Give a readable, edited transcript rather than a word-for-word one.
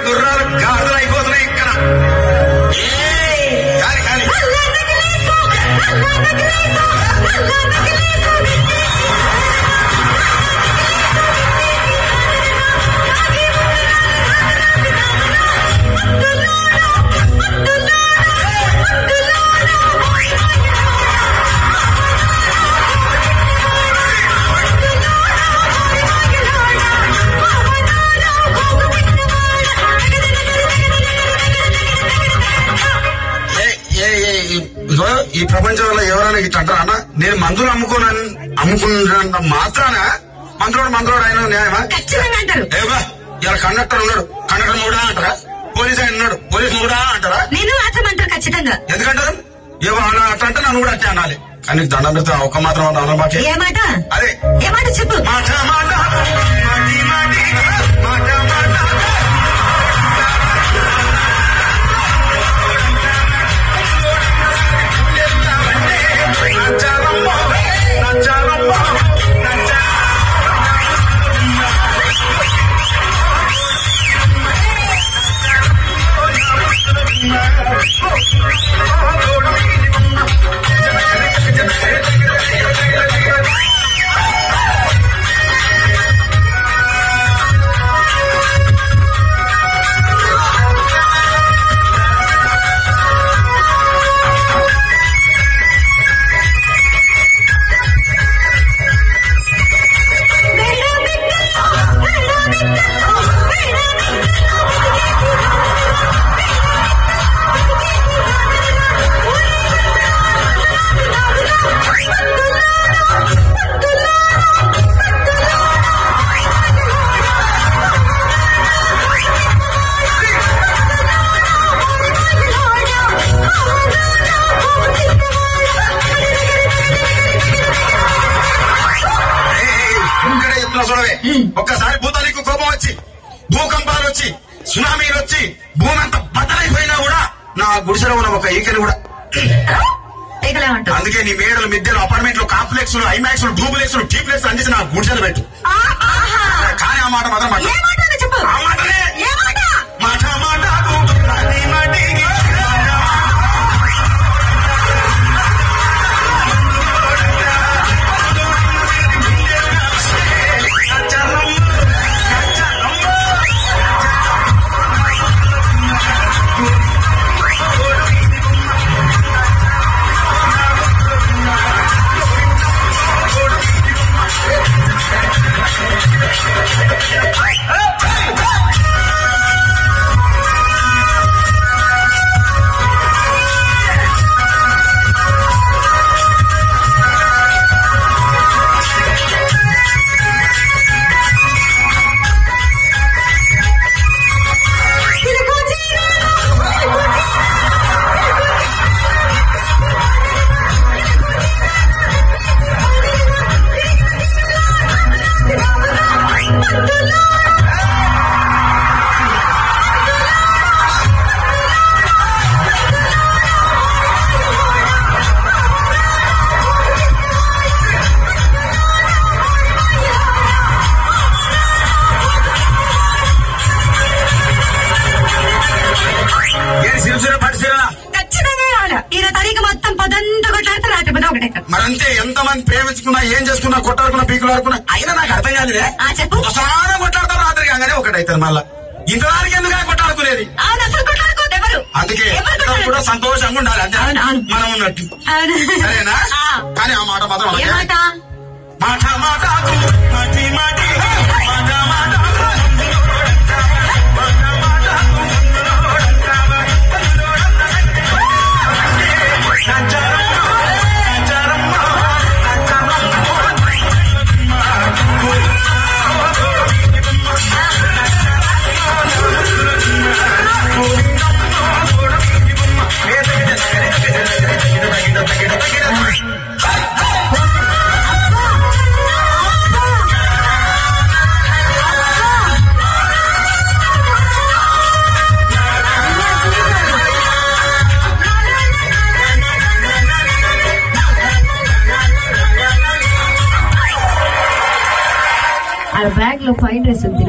గుర్రాలు గాజులు అయిపోతున్నాయి ఇక్కడ. ఈ ప్రపంచంలో ఎవరైనా ఇట్లా అంటారా అన్న? నేను మందులు అమ్ముకున్నంత మాత్రాన మందులోడు ఆయన న్యాయమా? ఏవా ఇలా కండక్టర్ ఉన్నాడు, కండక్టర్ మూడా అంటారా? పోలీస్ ఆయన ఉన్నాడు, పోలీస్ మూడా అంటారా? నేను అట్లమంటారు ఖచ్చితంగా. ఎందుకంటారు? ఏవో అలా అట్లా అంటే నన్ను కూడా అట్టే అనాలి. కానీ దండం పెడితే ఒక్క మాత్రం అనమాట. ఏ మాట? అదే ఏ మాట చెప్పు. మాట మాట మాటి మాటి మాట మాట ఒక్కసారి భూతానికి కోపం వచ్చి, భూకంపాలు వచ్చి, సునామీలు వచ్చి, భూమి అంతా బద్దలైపోయినా కూడా నా గుడిసెలో ఉన్న ఒక ఈకని కూడా. అందుకే నీ మేడలు, మిద్దెలు, అపార్ట్మెంట్లు, కాంప్లెక్స్, ఐమాక్స్, డూప్లెక్స్, టీప్లెక్స్ అందించి నా గుడిసెలు పెట్టు. కానీ ఆ మాట మాత్రం ఆ మాటనే మాట మాట మరంతే. ఎంతమంది ప్రేమించుకున్నా, ఏం చేసుకున్నా, కొట్టాడుకున్నా, పీకులు ఆడుకున్నా, అయినా నాకు అర్థం కాలేదే. ఒకసారి కొట్లాడతారు, రాత్రి కాగానే ఒకటైతారు. మళ్ళా ఇంతదానికి ఎందుకు కొట్టాడుకునేది? అందుకే కూడా సంతోషంగా ఉండాలి, అంతే మనం ఉన్నట్టు. సరేనా? కానీ ఆ మాట మాత్రం మాట మాట మాటి మాటి మాట మాట ఆ బ్యాగ్ లో ఫైన్ డ్రెస్ ఉంది.